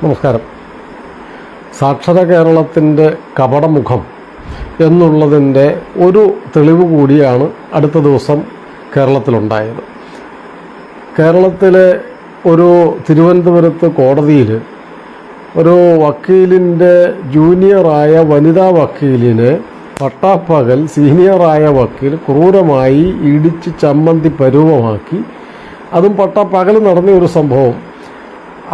നമസ്കാരം. സാക്ഷര കേരളത്തിൻ്റെ കപടമുഖം എന്നുള്ളതിൻ്റെ ഒരു തെളിവ് കൂടിയാണ് അടുത്ത ദിവസം കേരളത്തിലുണ്ടായത്. കേരളത്തിലെ ഒരു തിരുവനന്തപുരത്ത് കോടതിയിൽ ഒരു വക്കീലിൻ്റെ ജൂനിയറായ വനിതാ വക്കീലിനെ പട്ടാപ്പകൽ സീനിയറായ വക്കീൽ ക്രൂരമായി ഇടിച്ച് ചമ്മന്തി പരുവമാക്കി. അതും പട്ടാപ്പകൽ നടന്ന ഒരു സംഭവം.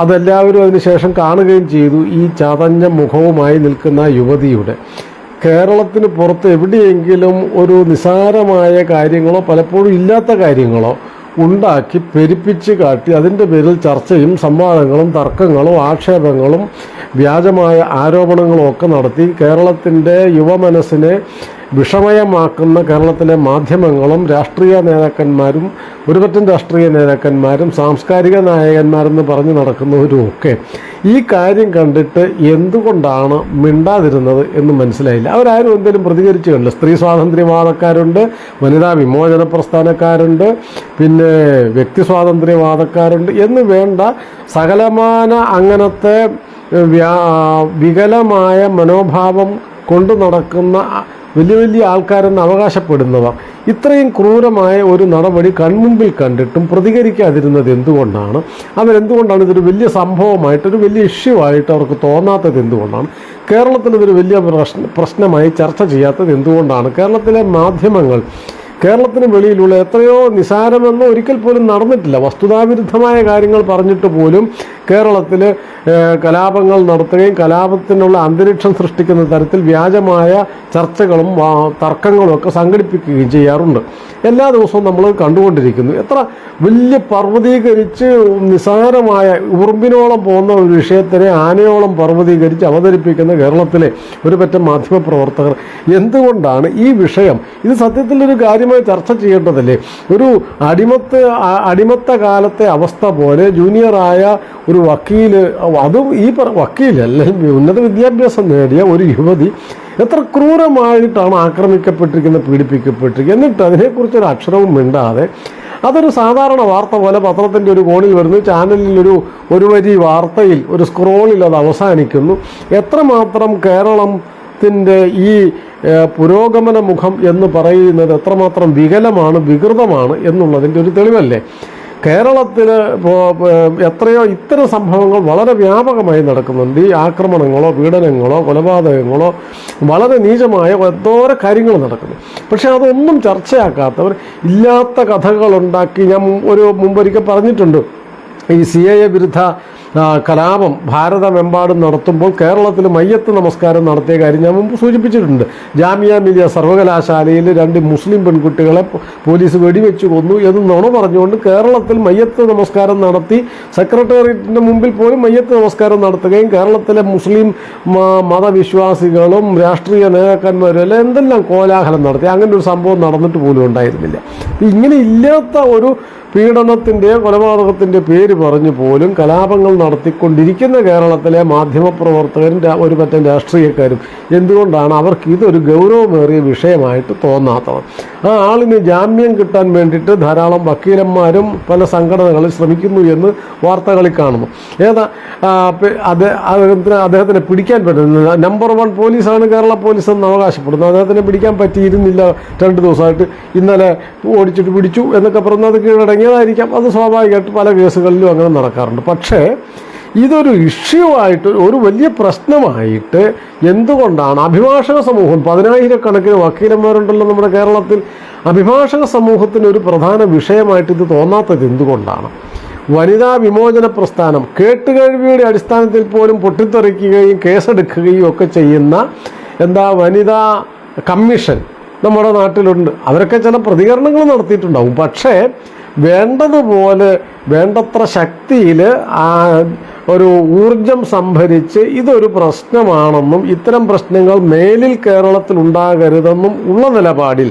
അതെല്ലാവരും അതിനുശേഷം കാണുകയും ചെയ്തു. ഈ ചതഞ്ഞ മുഖവുമായി നിൽക്കുന്ന യുവതിയുടെ കേരളത്തിന് പുറത്ത് എവിടെയെങ്കിലും ഒരു നിസ്സാരമായ കാര്യങ്ങളോ പലപ്പോഴും ഇല്ലാത്ത കാര്യങ്ങളോ ഉണ്ടാക്കി പെരുപ്പിച്ച് കാട്ടി അതിൻ്റെ പേരിൽ ചർച്ചയും സംവാദങ്ങളും തർക്കങ്ങളും ആക്ഷേപങ്ങളും വ്യാജമായ ആരോപണങ്ങളും ഒക്കെ നടത്തി കേരളത്തിൻ്റെ യുവമനസ്സിനെ വിഷമയമാക്കുന്ന കേരളത്തിലെ മാധ്യമങ്ങളും രാഷ്ട്രീയ നേതാക്കന്മാരും ഒരുപറ്റം രാഷ്ട്രീയ നേതാക്കന്മാരും സാംസ്കാരിക നായകന്മാരെന്ന് പറഞ്ഞു നടക്കുന്നവരും ഒക്കെ ഈ കാര്യം കണ്ടിട്ട് എന്തുകൊണ്ടാണ് മിണ്ടാതിരുന്നത് എന്ന് മനസ്സിലായില്ല. അവരാരും എന്തെങ്കിലും പ്രതികരിച്ചു കണ്ടില്ല. സ്ത്രീ സ്വാതന്ത്ര്യവാദക്കാരുണ്ട്, വനിതാ വിമോചന പ്രസ്ഥാനക്കാരുണ്ട്, പിന്നെ വ്യക്തി സ്വാതന്ത്ര്യവാദക്കാരുണ്ട് എന്ന് വേണ്ട സകലമാന അങ്ങനത്തെ വികലമായ മനോഭാവം കൊണ്ടു നടക്കുന്ന വലിയ വലിയ ആൾക്കാരെന്ന് അവകാശപ്പെടുന്നവർ ഇത്രയും ക്രൂരമായ ഒരു നടപടി കൺമുമ്പിൽ കണ്ടിട്ടും പ്രതികരിക്കാതിരുന്നത് എന്തുകൊണ്ടാണ്? അവരെന്തുകൊണ്ടാണ് ഇതൊരു വലിയ സംഭവമായിട്ട് ഒരു വലിയ ഇഷ്യൂ ആയിട്ട് അവർക്ക് തോന്നാത്തത് എന്തുകൊണ്ടാണ്? കേരളത്തിൽ ഇതൊരു വലിയ പ്രശ്നമായി ചർച്ച ചെയ്യാത്തത് എന്തുകൊണ്ടാണ്? കേരളത്തിലെ മാധ്യമങ്ങൾ കേരളത്തിന് വെളിയിലുള്ള എത്രയോ നിസാരമെന്നോ ഒരിക്കൽ പോലും നടന്നിട്ടില്ല. വസ്തുതാവിരുദ്ധമായ കാര്യങ്ങൾ പറഞ്ഞിട്ട് പോലും കേരളത്തിൽ കലാപങ്ങൾ നടത്തുകയും കലാപത്തിനുള്ള അന്തരീക്ഷം സൃഷ്ടിക്കുന്ന തരത്തിൽ വ്യാജമായ ചർച്ചകളും തർക്കങ്ങളും ഒക്കെ സംഘടിപ്പിക്കുകയും ചെയ്യാറുണ്ട്. എല്ലാ ദിവസവും നമ്മൾ കണ്ടുകൊണ്ടിരിക്കുന്നു. എത്ര വലിയ പർവ്വതീകരിച്ച് നിസാരമായ ഉറുമ്പിനോളം പോകുന്ന ഒരു വിഷയത്തിനെ ആനയോളം പർവ്വതീകരിച്ച് അവതരിപ്പിക്കുന്ന കേരളത്തിലെ ഒരു പറ്റം മാധ്യമപ്രവർത്തകർ എന്തുകൊണ്ടാണ് ഈ വിഷയം ഇത് സത്യത്തിലൊരു കാര്യമായി ചർച്ച ചെയ്യേണ്ടതല്ലേ? ഒരു അടിമത്ത കാലത്തെ അവസ്ഥ പോലെ ജൂനിയറായ ഒരു വക്കീല്, അതും ഈ വക്കീലല്ല ഉന്നത വിദ്യാഭ്യാസം നേടിയ ഒരു യുവതി എത്ര ക്രൂരമായിട്ടാണ് ആക്രമിക്കപ്പെട്ടിരിക്കുന്നത്, പീഡിപ്പിക്കപ്പെട്ടിരിക്കുന്നത്. എന്നിട്ട് അതിനെക്കുറിച്ചൊരു അക്ഷരവും മിണ്ടാതെ അതൊരു സാധാരണ വാർത്ത പോലെ പത്രത്തിൻ്റെ ഒരു കോണിൽ വരുന്നു, ചാനലിൽ ഒരു വരി വാർത്തയിൽ ഒരു സ്ക്രോളിൽ അത് അവസാനിക്കുന്നു. എത്രമാത്രം കേരളത്തിൻ്റെ ഈ പുരോഗമന മുഖം എന്ന് പറയുന്നത് എത്രമാത്രം വികലമാണ്, വികൃതമാണ് എന്നുള്ളതിൻ്റെ ഒരു തെളിവല്ലേ? കേരളത്തിൽ എത്രയോ ഇത്തരം സംഭവങ്ങൾ വളരെ വ്യാപകമായി നടക്കുന്നുണ്ട്. ഈ ആക്രമണങ്ങളോ പീഡനങ്ങളോ കൊലപാതകങ്ങളോ വളരെ നീചമായ എന്തോരം കാര്യങ്ങൾ നടക്കുന്നു. പക്ഷേ അതൊന്നും ചർച്ചയാക്കാത്തവർ ഇല്ലാത്ത കഥകളുണ്ടാക്കി. ഞാൻ മുമ്പൊരിക്കൽ പറഞ്ഞിട്ടുണ്ട്, ഈ CAA വിരുദ്ധ കലാപം ഭാരതമെമ്പാടും നടത്തുമ്പോൾ കേരളത്തിൽ മയ്യത്ത് നമസ്കാരം നടത്തിയ കാര്യം ഞാൻ മുമ്പ് സൂചിപ്പിച്ചിട്ടുണ്ട്. ജാമിയ മിലിയ സർവകലാശാലയിൽ 2 മുസ്ലിം പെൺകുട്ടികളെ പോലീസ് വെടിവെച്ച് കൊന്നു എന്ന് നുണ പറഞ്ഞുകൊണ്ട് കേരളത്തിൽ മയ്യത്ത് നമസ്കാരം നടത്തി സെക്രട്ടേറിയറ്റിൻ്റെ മുമ്പിൽ പോലും മയ്യത്ത് നമസ്കാരം നടത്തുകയും കേരളത്തിലെ മുസ്ലിം മതവിശ്വാസികളും രാഷ്ട്രീയ നേതാക്കന്മാരും എല്ലാം എന്തെല്ലാം കോലാഹലം നടത്തി. അങ്ങനെ ഒരു സംഭവം നടന്നിട്ട് പോലും ഉണ്ടായിരുന്നില്ല. ഇങ്ങനെ ഇല്ലാത്ത ഒരു പീഡനത്തിൻ്റെയോ കൊലപാതകത്തിൻ്റെ പേര് പറഞ്ഞു പോലും കലാപങ്ങൾ നടത്തിക്കൊണ്ടിരിക്കുന്ന കേരളത്തിലെ മാധ്യമപ്രവർത്തകരും ഒരു പറ്റം രാഷ്ട്രീയക്കാരും എന്തുകൊണ്ടാണ് അവർക്ക് ഇതൊരു ഗൗരവമേറിയ വിഷയമായിട്ട് തോന്നാത്തത്? ആ ആളിന് ജാമ്യം കിട്ടാൻ വേണ്ടിയിട്ട് ധാരാളം വക്കീലന്മാരും പല സംഘടനകളിൽ ശ്രമിക്കുന്നു എന്ന് വാർത്തകളിൽ കാണുന്നു. അദ്ദേഹത്തിനെ പിടിക്കാൻ പറ്റുന്നില്ല. നമ്പർ 1 പോലീസാണ് കേരള പോലീസ് എന്ന് അവകാശപ്പെടുന്നു. അദ്ദേഹത്തിനെ പിടിക്കാൻ പറ്റിയിരുന്നില്ല 2 ദിവസമായിട്ട്. ഇന്നലെ ഓടിച്ചിട്ട് പിടിച്ചു എന്നൊക്കെ പറഞ്ഞ് അത് കീഴടങ്ങിയതായിരിക്കാം. അത് സ്വാഭാവികമായിട്ട് പല കേസുകളിലും അങ്ങനെ നടക്കാറുണ്ട്. പക്ഷേ ഇതൊരു ഇഷ്യൂ ആയിട്ട് ഒരു വലിയ പ്രശ്നമായിട്ട് എന്തുകൊണ്ടാണ് അഭിഭാഷക സമൂഹം, 10,000-കണക്കിന് വക്കീലന്മാരുണ്ടല്ലോ നമ്മുടെ കേരളത്തിൽ, അഭിഭാഷക സമൂഹത്തിന് ഒരു പ്രധാന വിഷയമായിട്ട് ഇത് തോന്നാത്തത് എന്തുകൊണ്ടാണ്? വനിതാ വിമോചന പ്രസ്ഥാനം കേട്ടുകേഴ്വിയുടെ അടിസ്ഥാനത്തിൽ പോലും പൊട്ടിത്തെറിക്കുകയും കേസെടുക്കുകയും ഒക്കെ ചെയ്യുന്ന വനിതാ കമ്മീഷൻ നമ്മുടെ നാട്ടിലുണ്ട്. അവരൊക്കെ ചില പ്രതികരണങ്ങൾ നടത്തിയിട്ടുണ്ടാവും. പക്ഷേ വേണ്ടത്ര ശക്തിയിൽ ഒരു ഊർജം സംഭരിച്ച് ഇതൊരു പ്രശ്നമാണെന്നും ഇത്തരം പ്രശ്നങ്ങൾ മേലിൽ കേരളത്തിൽ ഉണ്ടാകരുതെന്നും ഉള്ള നിലപാടിൽ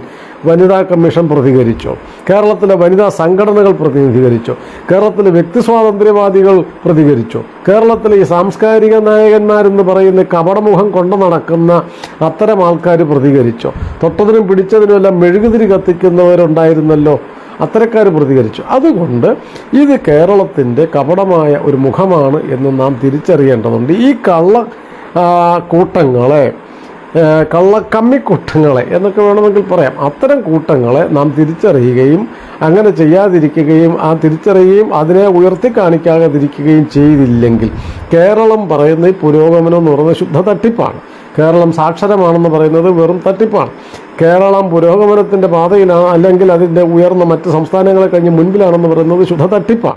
വനിതാ കമ്മീഷൻ പ്രതികരിച്ചോ? കേരളത്തിലെ വനിതാ സംഘടനകൾ പ്രതിനിധീകരിച്ചോ? കേരളത്തിലെ വ്യക്തി സ്വാതന്ത്ര്യവാദികൾ പ്രതികരിച്ചോ? കേരളത്തിലെ ഈ സാംസ്കാരിക നായകന്മാരെന്ന് പറയുന്ന കപടമുഖം കൊണ്ടു നടക്കുന്ന അത്തരം ആൾക്കാർ പ്രതികരിച്ചോ? തൊട്ടതിനും പിടിച്ചതിനുമെല്ലാം മെഴുകുതിരി കത്തിക്കുന്നവരുണ്ടായിരുന്നല്ലോ. അത്തരക്കാർ പ്രതികരിച്ചു. അതുകൊണ്ട് ഇത് കേരളത്തിൻ്റെ കപടമായ ഒരു മുഖമാണ് എന്ന് നാം തിരിച്ചറിയേണ്ടതുണ്ട്. ഈ കൂട്ടങ്ങളെ കള്ളക്കമ്മിക്കൂട്ടങ്ങളെ എന്നൊക്കെ വേണമെങ്കിൽ പറയാം. അത്തരം കൂട്ടങ്ങളെ നാം തിരിച്ചറിയുകയും അങ്ങനെ ചെയ്യാതിരിക്കുകയും തിരിച്ചറിയുകയും അതിനെ ഉയർത്തി കാണിക്കാതിരിക്കുകയും ചെയ്തില്ലെങ്കിൽ കേരളം പറയുന്ന ഈ പുരോഗമനം എന്ന് പറയുന്നത് ശുദ്ധ തട്ടിപ്പാണ്. കേരളം സാക്ഷരമാണെന്ന് പറയുന്നത് വെറും തട്ടിപ്പാണ്. കേരളം പുരോഗമനത്തിൻ്റെ പാതയിലാണ് അല്ലെങ്കിൽ അതിൻ്റെ ഉയർന്ന മറ്റ് സംസ്ഥാനങ്ങളെ കഴിഞ്ഞ് മുൻപിലാണെന്ന് പറയുന്നത് ശുദ്ധ തട്ടിപ്പാണ്.